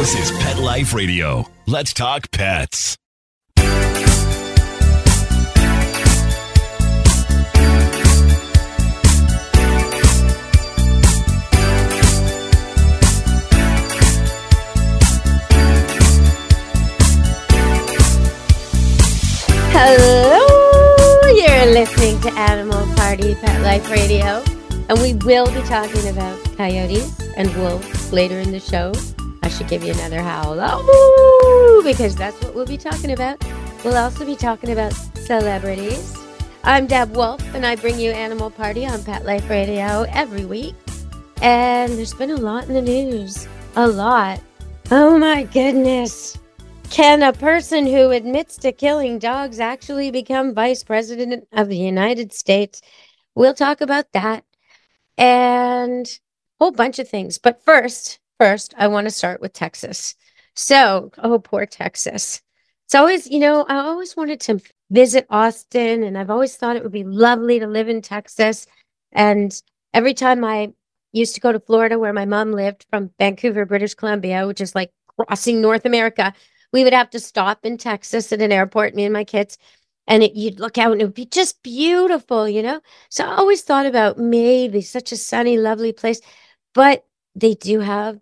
This is Pet Life Radio. Let's talk pets. Hello, you're listening to Animal Party Pet Life Radio, and we will be talking about coyotes and wolves later in the show. I should give you another howl, oh, because that's what we'll be talking about. We'll also be talking about celebrities. I'm Deb Wolfe, and I bring you Animal Party on Pet Life Radio every week. And there's been a lot in the news. A lot. Oh my goodness. Can a person who admits to killing dogs actually become vice president of the United States? We'll talk about that and a whole bunch of things. But first, I want to start with Texas. So, oh, poor Texas. It's always, I always wanted to visit Austin, and I've always thought it would be lovely to live in Texas. And every time I used to go to Florida, where my mom lived, from Vancouver, British Columbia, which is like crossing North America, we would have to stop in Texas at an airport, me and my kids, and you'd look out and it would be just beautiful, So I always thought about maybe such a sunny, lovely place, but they do have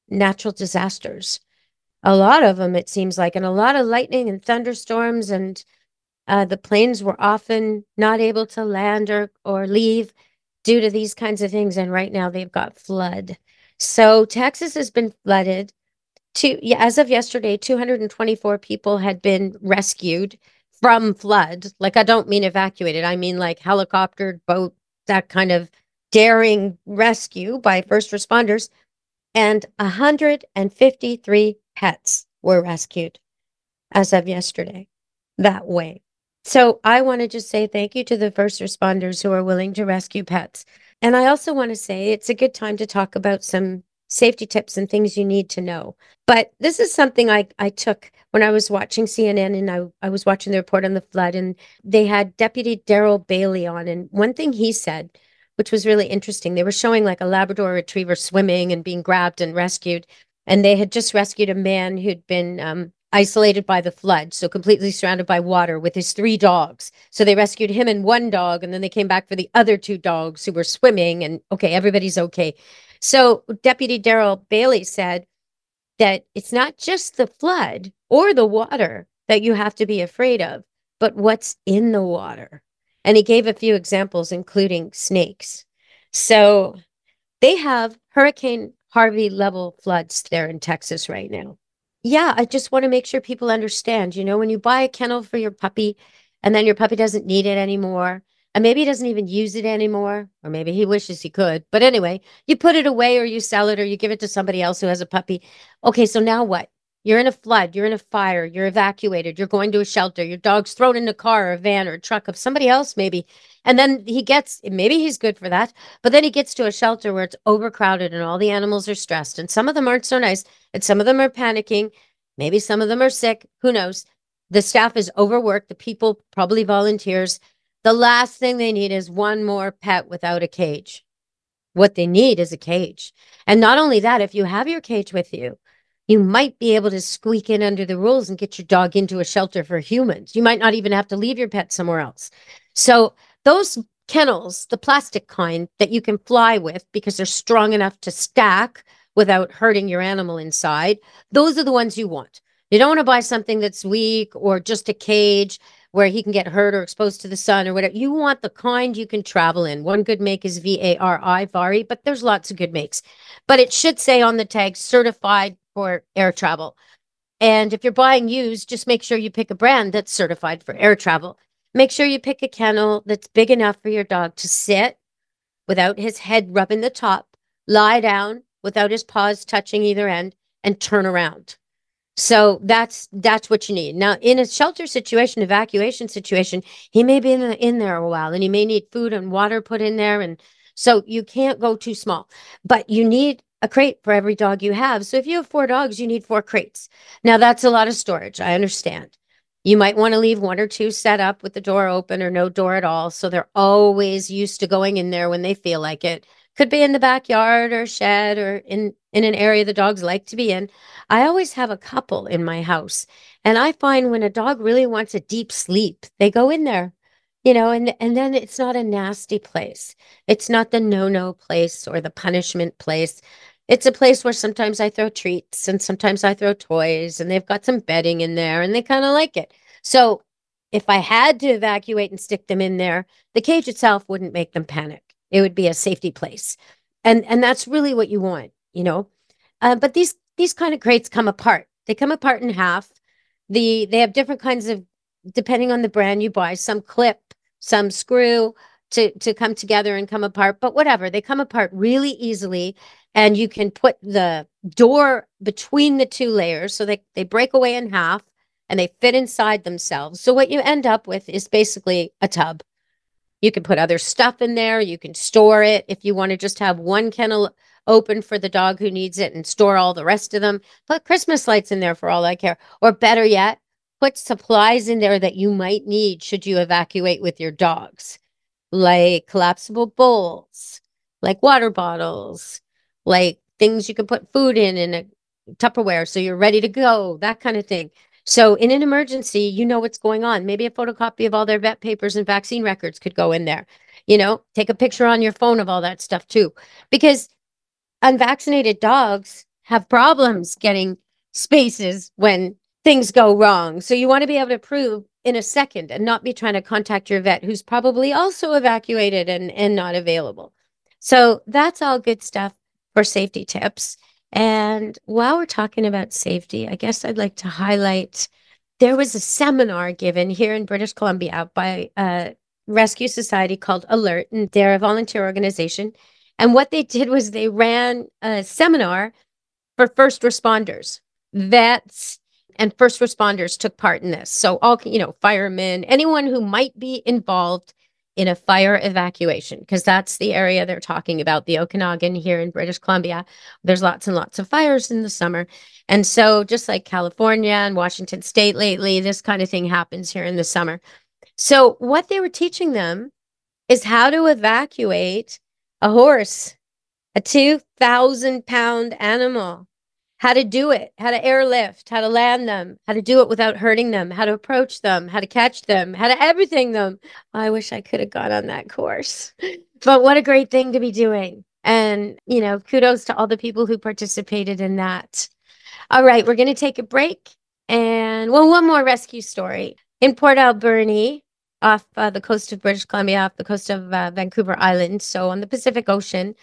natural disasters. A lot of them, it seems like, and a lot of lightning and thunderstorms, and the planes were often not able to land or leave due to these kinds of things. And right now they've got flood. So Texas has been flooded. As of yesterday, 224 people had been rescued from flood. Like, I don't mean evacuated. I mean like helicopter, boat, that kind of daring rescue by first responders. And 153 pets were rescued as of yesterday that way. So I want to just say thank you to the first responders who are willing to rescue pets. And I also want to say it's a good time to talk about some safety tips and things you need to know. But this is something I took when I was watching CNN, and I was watching the report on the flood, and they had Deputy Daryl Bailey on. And one thing he said, which was really interesting, they were showing like a Labrador retriever swimming and being grabbed and rescued. And they had just rescued a man who'd been isolated by the flood, so completely surrounded by water, with his 3 dogs. So they rescued him and 1 dog, and then they came back for the other 2 dogs who were swimming, and okay, everybody's okay. So Deputy Daryl Bailey said that it's not just the flood or the water that you have to be afraid of, but what's in the water. And he gave a few examples, including snakes. So they have Hurricane Harvey level floods there in Texas right now. Yeah, I just want to make sure people understand, when you buy a kennel for your puppy and then your puppy doesn't need it anymore, and maybe he doesn't even use it anymore, or maybe he wishes he could. But anyway, you put it away, or you sell it, or you give it to somebody else who has a puppy. Okay, so now what? You're in a flood, you're in a fire, you're evacuated, you're going to a shelter, your dog's thrown in a car or a van or a truck of somebody else maybe. And then maybe he's good for that, but then he gets to a shelter where it's overcrowded and all the animals are stressed, and some of them aren't so nice, and some of them are panicking. Maybe some of them are sick, who knows? The staff is overworked, the people, probably volunteers. The last thing they need is one more pet without a cage. What they need is a cage. And not only that, if you have your cage with you, you might be able to squeak in under the rules and get your dog into a shelter for humans. You might not even have to leave your pet somewhere else. So those kennels, the plastic kind that you can fly with because they're strong enough to stack without hurting your animal inside, those are the ones you want. You don't want to buy something that's weak or just a cage where he can get hurt or exposed to the sun or whatever. You want the kind you can travel in. One good make is Vari, but there's lots of good makes. But it should say on the tag, certified for air travel. And if you're buying used, just make sure you pick a brand that's certified for air travel. Make sure you pick a kennel that's big enough for your dog to sit without his head rubbing the top, lie down without his paws touching either end, and turn around. So that's what you need. Now, in a shelter situation, evacuation situation, he may be in there a while, and he may need food and water put in there. And so you can't go too small, but you need a crate for every dog you have. So if you have 4 dogs, you need 4 crates. Now, that's a lot of storage. I understand. You might want to leave 1 or 2 set up with the door open or no door at all, so they're always used to going in there when they feel like it. Could be in the backyard or shed or in an area the dogs like to be in. I always have a couple in my house. And I find when a dog really wants a deep sleep, they go in there, and then it's not a nasty place. It's not the no-no place or the punishment place. It's a place where sometimes I throw treats and sometimes I throw toys, and they've got some bedding in there and they kind of like it. So if I had to evacuate and stick them in there, the cage itself wouldn't make them panic. It would be a safety place. And that's really what you want. But these kind of crates come apart. They come apart in half. They have different kinds of, depending on the brand you buy, some clip, some screw to come together and come apart. But whatever, they come apart really easily. And you can put the door between the two layers so they break away in half and they fit inside themselves. So what you end up with is basically a tub. You can put other stuff in there. You can store it if you want to just have one kennel open for the dog who needs it and store all the rest of them. Put Christmas lights in there for all I care. Or better yet, put supplies in there that you might need should you evacuate with your dogs, like collapsible bowls, like water bottles, like things you can put food in a Tupperware so you're ready to go, that kind of thing. So in an emergency, you know what's going on. Maybe a photocopy of all their vet papers and vaccine records could go in there. Take a picture on your phone of all that stuff too. Because unvaccinated dogs have problems getting spaces when things go wrong. So you want to be able to prove in a second and not be trying to contact your vet who's probably also evacuated and not available. So that's all good stuff for safety tips. And while we're talking about safety, I guess I'd like to highlight, there was a seminar given here in British Columbia by a rescue society called Alert, and they're a volunteer organization. And what they did was they ran a seminar for first responders. Vets and first responders took part in this. So all, firemen, anyone who might be involved in a fire evacuation, because that's the area they're talking about, the Okanagan here in British Columbia. There's lots and lots of fires in the summer. And so just like California and Washington State lately, this kind of thing happens here in the summer. So what they were teaching them is how to evacuate a horse, a 2,000-pound animal, how to do it, how to airlift, how to land them, how to do it without hurting them, how to approach them, how to catch them, how to everything them. I wish I could have gone on that course, but what a great thing to be doing. And, kudos to all the people who participated in that. All right, we're going to take a break. And one more rescue story. In Port Alberni, off the coast of British Columbia, off the coast of Vancouver Island, so on the Pacific Ocean,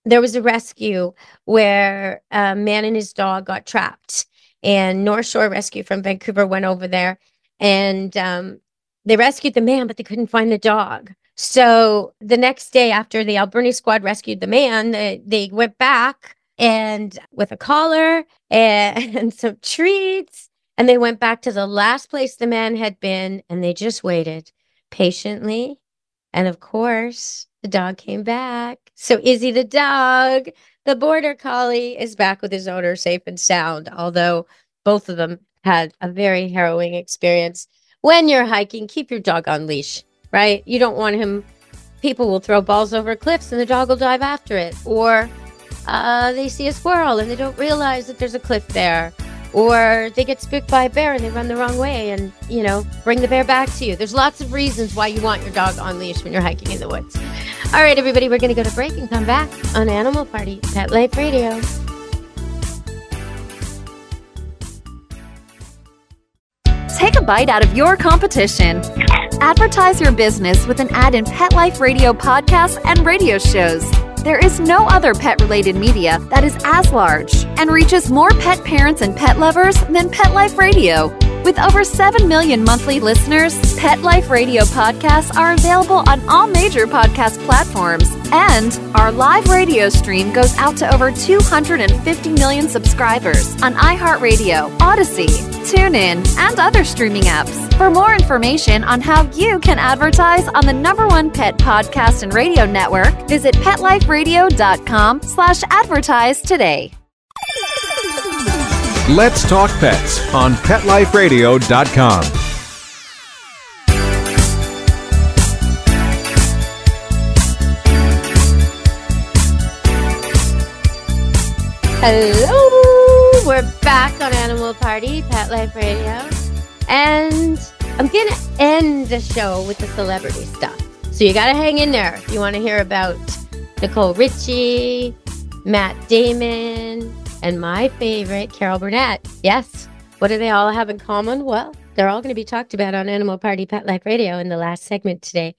there was a rescue where a man and his dog got trapped, and North Shore Rescue from Vancouver went over there, and they rescued the man, but they couldn't find the dog. So the next day after the Alberni squad rescued the man, they went back and with a collar and some treats, and they went back to the last place the man had been, and they just waited patiently. And of course, the dog came back. So Izzy the dog, the border collie, is back with his owner safe and sound, although both of them had a very harrowing experience. When you're hiking, keep your dog on leash, right? You don't want him, people will throw balls over cliffs and the dog will dive after it. Or they see a squirrel and they don't realize that there's a cliff there. Or they get spooked by a bear and they run the wrong way and, bring the bear back to you. There's lots of reasons why you want your dog on leash when you're hiking in the woods. All right, everybody, we're going to go to break and come back on Animal Party, Pet Life Radio. Take a bite out of your competition. Advertise your business with an ad in Pet Life Radio podcasts and radio shows. There is no other pet-related media that is as large and reaches more pet parents and pet lovers than Pet Life Radio. With over 7 million monthly listeners, Pet Life Radio podcasts are available on all major podcast platforms. And our live radio stream goes out to over 250 million subscribers on iHeartRadio, Odyssey, TuneIn, and other streaming apps. For more information on how you can advertise on the #1 pet podcast and radio network, visit PetLifeRadio.com/advertise today. Let's Talk Pets on PetLifeRadio.com. Hello, we're back on Animal Party, Pet Life Radio, and I'm going to end the show with the celebrity stuff. So you got to hang in there if you want to hear about Nicole, Richie, Matt Damon, and my favorite, Carol Burnett. Yes, what do they all have in common? Well, they're all going to be talked about on Animal Party, Pet Life Radio in the last segment today.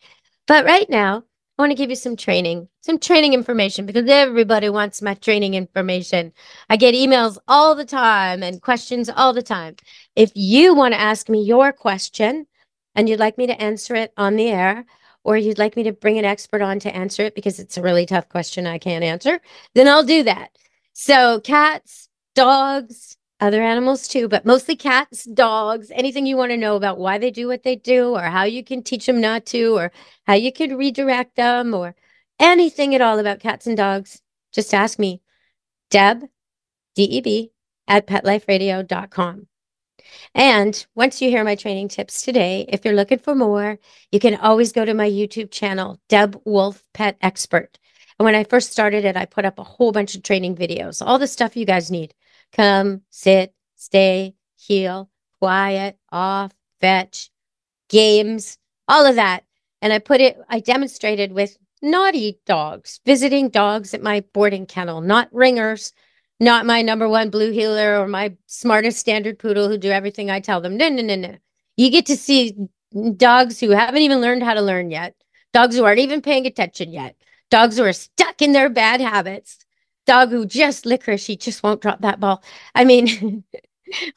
But right now, I want to give you some training information because everybody wants my training information. I get emails all the time and questions all the time. If you want to ask me your question and you'd like me to answer it on the air, or you'd like me to bring an expert on to answer it because it's a really tough question I can't answer, then I'll do that. So cats, dogs, other animals too, but mostly cats, dogs, anything you want to know about why they do what they do or how you can teach them not to or how you could redirect them or anything at all about cats and dogs, just ask me. Deb, D-E-B, at PetLifeRadio.com. And once you hear my training tips today, if you're looking for more, you can always go to my YouTube channel, Deb Wolfe Pet Expert. And when I first started it, I put up a whole bunch of training videos, all the stuff you guys need. Come, sit, stay, heel, quiet, off, fetch, games, all of that. And I demonstrated with naughty dogs, visiting dogs at my boarding kennel, not ringers, not my number one blue heeler or my smartest standard poodle who do everything I tell them. No, no, no, no. You get to see dogs who haven't even learned how to learn yet, dogs who aren't even paying attention yet, dogs who are stuck in their bad habits, dog who just licorice, he just won't drop that ball. I mean,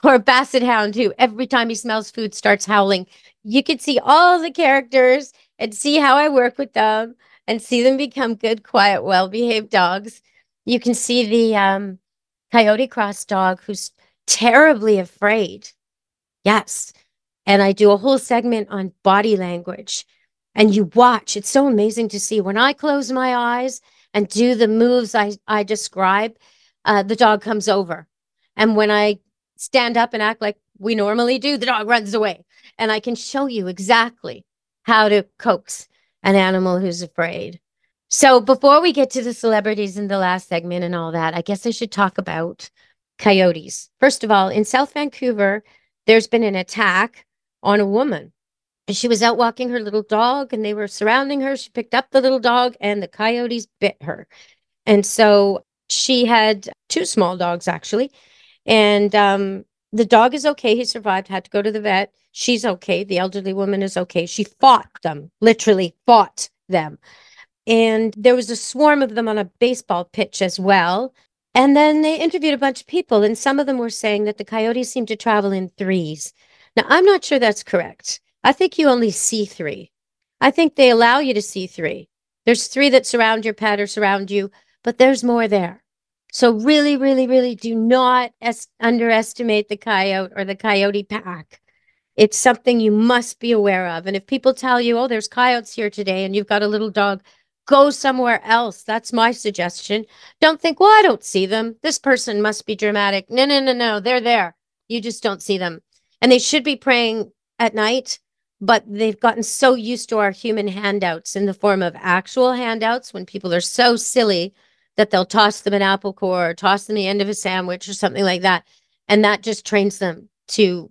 or a basset hound who every time he smells food starts howling. You could see all the characters and see how I work with them and see them become good, quiet, well-behaved dogs. You can see the Coyote cross dog who's terribly afraid. Yes. And I do a whole segment on body language. And you watch. It's so amazing to see. When I close my eyes and do the moves I describe, the dog comes over. And when I stand up and act like we normally do, the dog runs away. And I can show you exactly how to coax an animal who's afraid. So before we get to the celebrities in the last segment and all that, I guess I should talk about coyotes. First of all, in South Vancouver, there's been an attack on a woman. She was out walking her little dog and they were surrounding her. She picked up the little dog and the coyotes bit her. And so she had two small dogs, actually. And the dog is okay. He survived, had to go to the vet. She's okay. The elderly woman is okay. She fought them, literally fought them. And there was a swarm of them on a baseball pitch as well. And then they interviewed a bunch of people, and some of them were saying that the coyotes seem to travel in threes. Now, I'm not sure that's correct. I think you only see three. I think they allow you to see three. There's three that surround your pet or surround you, but there's more there. So really, really, really do not underestimate the coyote or the coyote pack. It's something you must be aware of. And if people tell you, oh, there's coyotes here today and you've got a little dog, go somewhere else. That's my suggestion. Don't think, well, I don't see them. This person must be dramatic. No, no, no, no. They're there. You just don't see them. And they should be praying at night, but they've gotten so used to our human handouts in the form of actual handouts when people are so silly that they'll toss them an apple core or toss them the end of a sandwich or something like that. And that just trains them to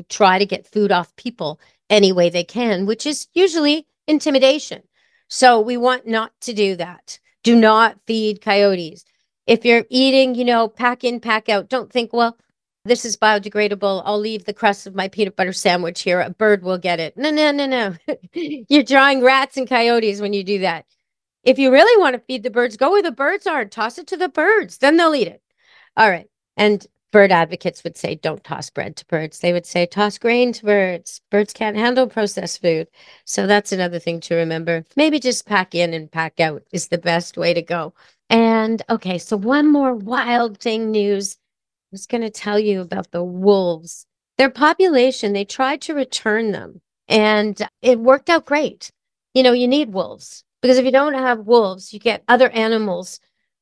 try to get food off people any way they can, which is usually intimidation. So we want not to do that. Do not feed coyotes. If you're eating, pack in, pack out. Don't think, well, this is biodegradable. I'll leave the crust of my peanut butter sandwich here. A bird will get it. No, no, no, no. You're drawing rats and coyotes when you do that. If you really want to feed the birds, go where the birds are and toss it to the birds. Then they'll eat it. All right. And bird advocates would say, don't toss bread to birds. They would say, toss grain to birds. Birds can't handle processed food. So that's another thing to remember. Maybe just pack in and pack out is the best way to go. And okay, so one more wild thing news. I was going to tell you about the wolves. Their population, they tried to return them and it worked out great. You need wolves because if you don't have wolves, you get other animals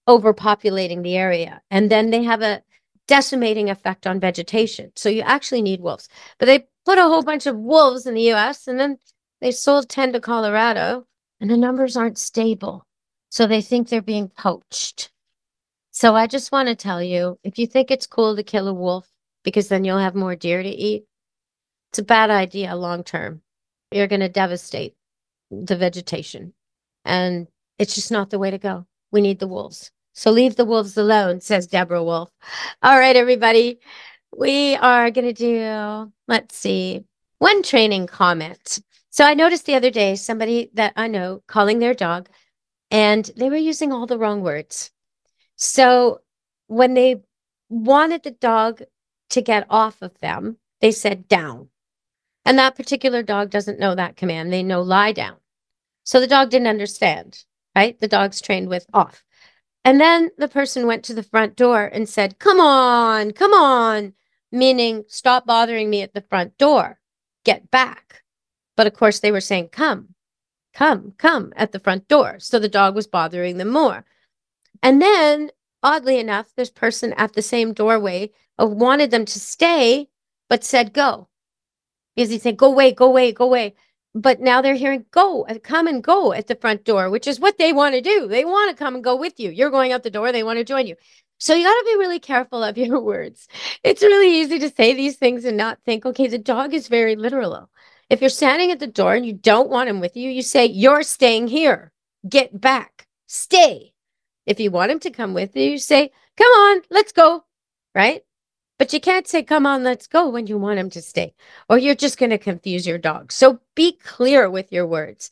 overpopulating the area. And then they have a decimating effect on vegetation. So you actually need wolves. But they put a whole bunch of wolves in the US and then they sold 10 to Colorado and the numbers aren't stable. So they think they're being poached. So I just want to tell you, if you think it's cool to kill a wolf because then you'll have more deer to eat, it's a bad idea long term. You're going to devastate the vegetation. And it's just not the way to go. We need the wolves. So leave the wolves alone, says Deborah Wolfe. All right, everybody. We are going to do, let's see, one training comment. So I noticed the other day somebody that I know calling their dog, and they were using all the wrong words. So when they wanted the dog to get off of them, they said down. And that particular dog doesn't know that command. They know lie down. So the dog didn't understand, right? The dog's trained with off. And then the person went to the front door and said, come on, meaning stop bothering me at the front door. Get back. But of course, they were saying, come at the front door. So the dog was bothering them more. And then, oddly enough, this person at the same doorway wanted them to stay, but said, go. Because he said, go away, go away, go away. But now they're hearing go, come and go at the front door, which is what they want to do. They want to come and go with you. You're going out the door. They want to join you. So you got to be really careful of your words. It's really easy to say these things and not think, okay, the dog is very literal. If you're standing at the door and you don't want him with you, you say, you're staying here. Get back. Stay. If you want him to come with you, you say, come on, let's go. Right? But you can't say, come on, let's go when you want him to stay, or you're just going to confuse your dog. So be clear with your words.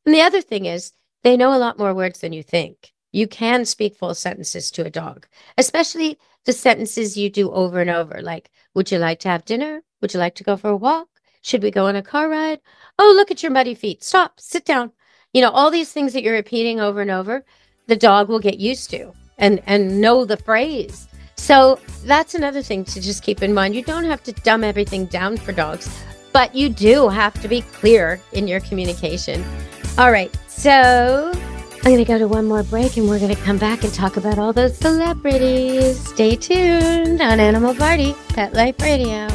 And the other thing is, they know a lot more words than you think. You can speak full sentences to a dog, especially the sentences you do over and over, like, would you like to have dinner? Would you like to go for a walk? Should we go on a car ride? Oh, look at your muddy feet. Stop, sit down. You know, all these things that you're repeating over and over, the dog will get used to and know the phrase. So that's another thing to just keep in mind. You don't have to dumb everything down for dogs, but you do have to be clear in your communication. All right, so I'm going to go to one more break, and we're going to come back and talk about all those celebrities. Stay tuned on Animal Party, Pet Life Radio.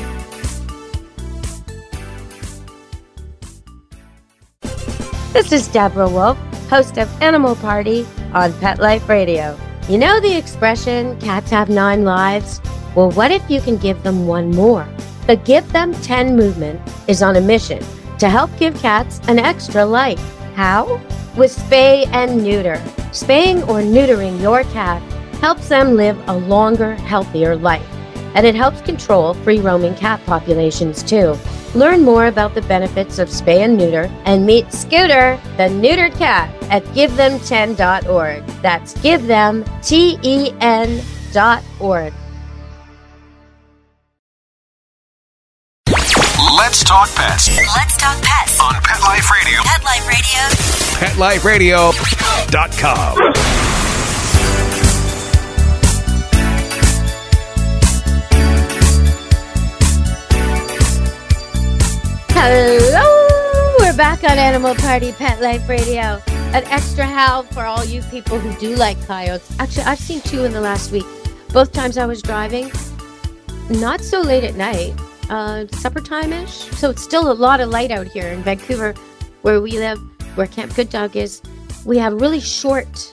This is Deborah Wolfe, host of Animal Party on Pet Life Radio. You know the expression, cats have 9 lives? Well, what if you can give them one more? The Give Them 10 movement is on a mission to help give cats an extra life. How? With spay and neuter. Spaying or neutering your cat helps them live a longer, healthier life. And it helps control free-roaming cat populations too. Learn more about the benefits of spay and neuter and meet Scooter, the neutered cat, at GiveThem10.org. That's GiveThem10.org. Let's talk pets Let's talk pets on Pet Life Radio. Pet Life Radio. PetLifeRadio.com. Hello! We're back on Animal Party Pet Life Radio. An extra howl for all you people who do like coyotes. Actually, I've seen 2 in the last week. Both times I was driving, not so late at night, supper time-ish. So it's still a lot of light out here in Vancouver, where we live, where Camp Good Dog is. We have really short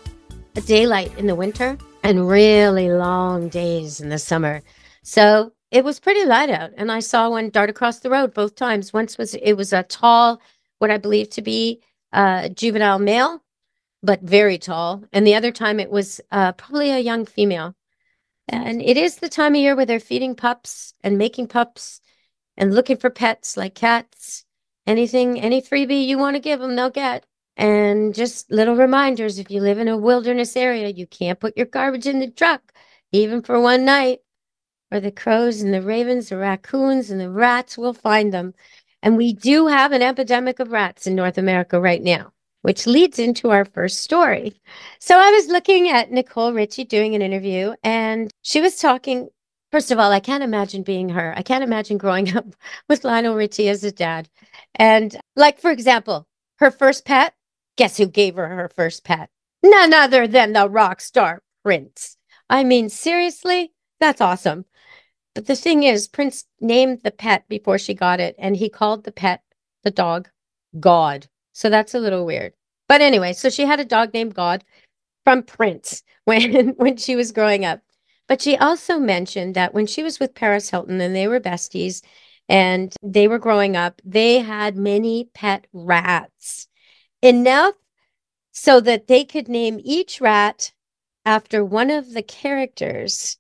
daylight in the winter and really long days in the summer. So it was pretty light out, and I saw one dart across the road both times. Once it was a tall, what I believe to be a juvenile male, but very tall. And the other time it was probably a young female. And it is the time of year where they're feeding pups and making pups and looking for pets like cats. Anything, any freebie you want to give them, they'll get. And just little reminders, if you live in a wilderness area, you can't put your garbage in the truck, even for one night. Or the crows and the ravens, the raccoons and the rats will find them. And we do have an epidemic of rats in North America right now, which leads into our first story. So I was looking at Nicole Richie doing an interview, and she was talking. First of all, I can't imagine being her. I can't imagine growing up with Lionel Richie as a dad. And like, for example, her first pet, guess who gave her her first pet? None other than the rock star Prince. I mean, seriously, that's awesome. But the thing is, Prince named the pet before she got it, and he called the pet, the dog, God. So that's a little weird. But anyway, so she had a dog named God, from Prince when she was growing up. But she also mentioned that when she was with Paris Hilton and they were besties and they were growing up, they had many pet rats. Enough so that they could name each rat after one of the characters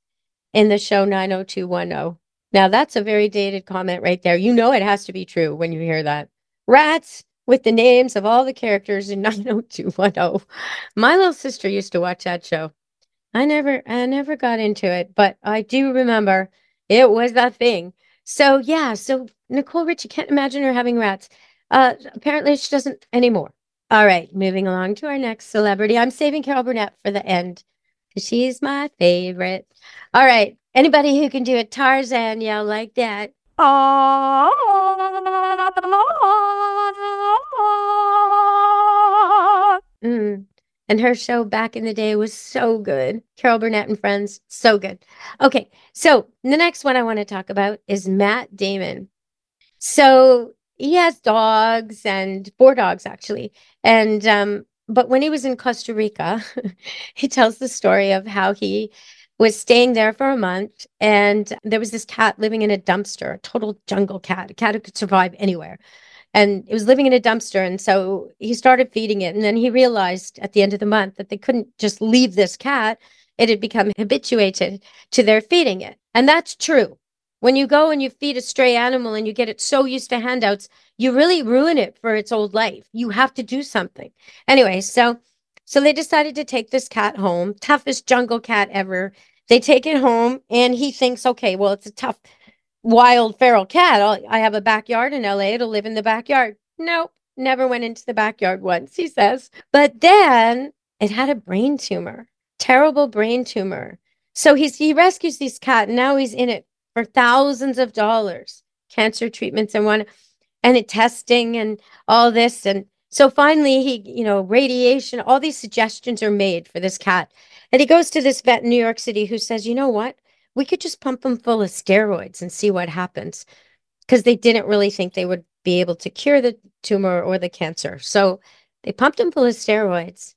in the show 90210. Now, that's a very dated comment right there. You know it has to be true when you hear that. Rats with the names of all the characters in 90210. My little sister used to watch that show. I never got into it, but I do remember it was that thing. So yeah, so Nicole Richie can't imagine her having rats. Apparently she doesn't anymore. All right, moving along to our next celebrity. I'm saving Carol Burnett for the end because she's my favorite. All right, anybody who can do a Tarzan yell like that. Mm. And her show back in the day was so good. Carol Burnett and Friends, so good. Okay, so the next one I want to talk about is Matt Damon. So he has dogs and 4 dogs actually. And but when he was in Costa Rica, he tells the story of how he was staying there for a month and there was this cat living in a dumpster, a total jungle cat, a cat who could survive anywhere. And it was living in a dumpster. And so he started feeding it. And then he realized at the end of the month that they couldn't just leave this cat. It had become habituated to their feeding it. And that's true. When you go and you feed a stray animal and you get it so used to handouts, you really ruin it for its old life. You have to do something. Anyway, so they decided to take this cat home, toughest jungle cat ever. They take it home and he thinks, okay, well, it's a tough wild feral cat. I have a backyard in LA. It'll live in the backyard. Nope, never went into the backyard once, he says. But then it had a brain tumor, terrible brain tumor. So he rescues this cat and now he's in it for thousands of dollars, cancer treatments and it testing and all this. And so finally radiation, all these suggestions are made for this cat. And he goes to this vet in New York City who says, you know what? We could just pump them full of steroids and see what happens. Because they didn't really think they would be able to cure the tumor or the cancer. So they pumped him full of steroids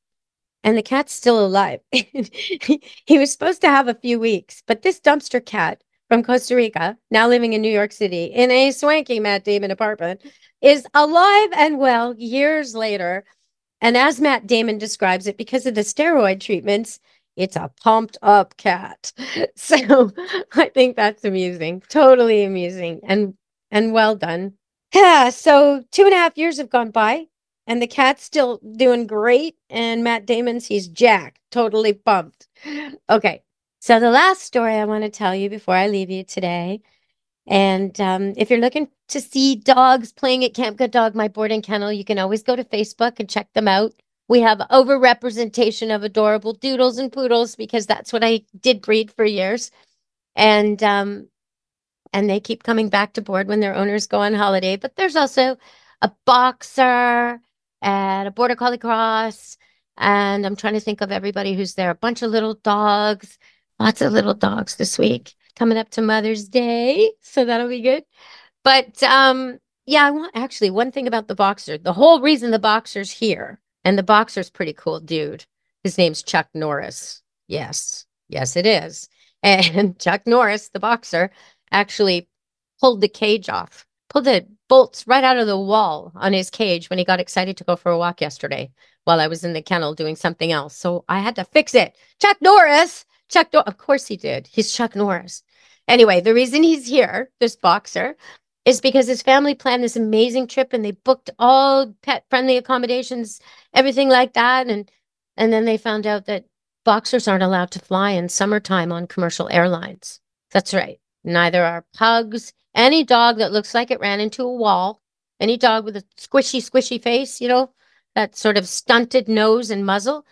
and the cat's still alive. He was supposed to have a few weeks, but this dumpster cat from Costa Rica, now living in New York City in a swanky Matt Damon apartment, is alive and well years later. And as Matt Damon describes it, because of the steroid treatments, it's a pumped up cat. So I think that's amusing, totally amusing and well done. Yeah, so 2.5 years have gone by and the cat's still doing great. And Matt Damon's, he's jacked, totally pumped. Okay, so the last story I want to tell you before I leave you today. And if you're looking to see dogs playing at Camp Good Dog, my boarding kennel, you can always go to Facebook and check them out. We have overrepresentation of adorable doodles and poodles because that's what I did breed for years. And they keep coming back to board when their owners go on holiday. But there's also a boxer and a border collie cross. And I'm trying to think of everybody who's there. A bunch of little dogs, lots of little dogs this week coming up to Mother's Day. So that'll be good. But yeah, I want actually one thing about the boxer. The whole reason the boxer's here, and the boxer's pretty cool dude. His name's Chuck Norris. Yes, it is. And Chuck Norris, the boxer, actually pulled the cage off, pulled the bolts right out of the wall on his cage when he got excited to go for a walk yesterday while I was in the kennel doing something else. So I had to fix it. Chuck Norris, of course he did. He's Chuck Norris. Anyway, the reason he's here, this boxer, is because his family planned this amazing trip and they booked all pet-friendly accommodations, everything like that. And then they found out that boxers aren't allowed to fly in summertime on commercial airlines. That's right. Neither are pugs. Any dog that looks like it ran into a wall, any dog with a squishy face, that sort of stunted nose and muzzle,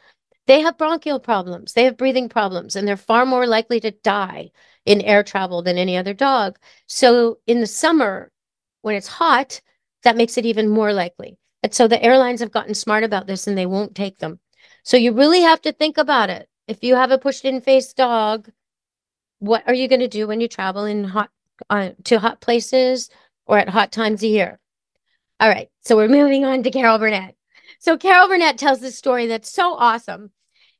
they have bronchial problems. They have breathing problems, and they're far more likely to die in air travel than any other dog. So in the summer, when it's hot, that makes it even more likely. And so the airlines have gotten smart about this and they won't take them. So you really have to think about it. If you have a pushed-in face dog, what are you going to do when you travel in to hot places or at hot times of year? All right, so we're moving on to Carol Burnett. So Carol Burnett tells this story that's so awesome.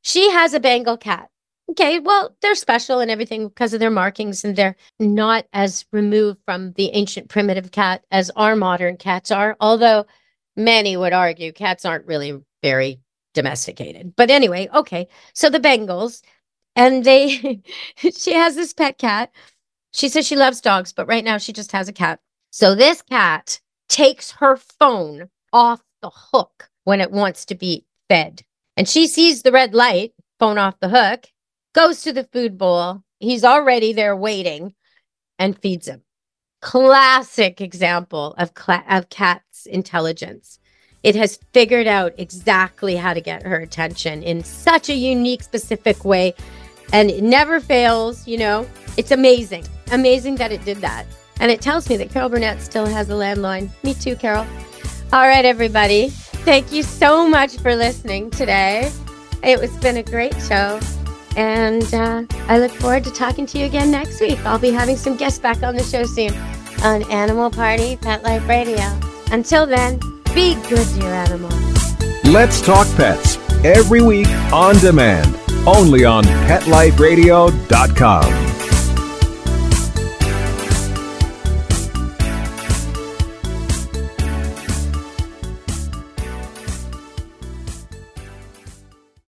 She has a Bengal cat. Okay, well, they're special and everything because of their markings, and they're not as removed from the ancient primitive cat as our modern cats are, although many would argue cats aren't really very domesticated. But anyway, okay, so the Bengals, and she has this pet cat. She says she loves dogs, but right now she just has a cat. So this cat takes her phone off the hook when it wants to be fed. And she sees the red light, phone off the hook, goes to the food bowl. He's already there waiting and feeds him. Classic example of cat's intelligence. It has figured out exactly how to get her attention in such a unique, specific way. And it never fails, you know. It's amazing. Amazing that it did that. And it tells me that Carol Burnett still has a landline. Me too, Carol. All right, everybody. Thank you so much for listening today. It's been a great show. And I look forward to talking to you again next week. I'll be having some guests back on the show soon on Animal Party Pet Life Radio. Until then, be good to your animals. Let's Talk Pets every week on demand, only on PetLifeRadio.com.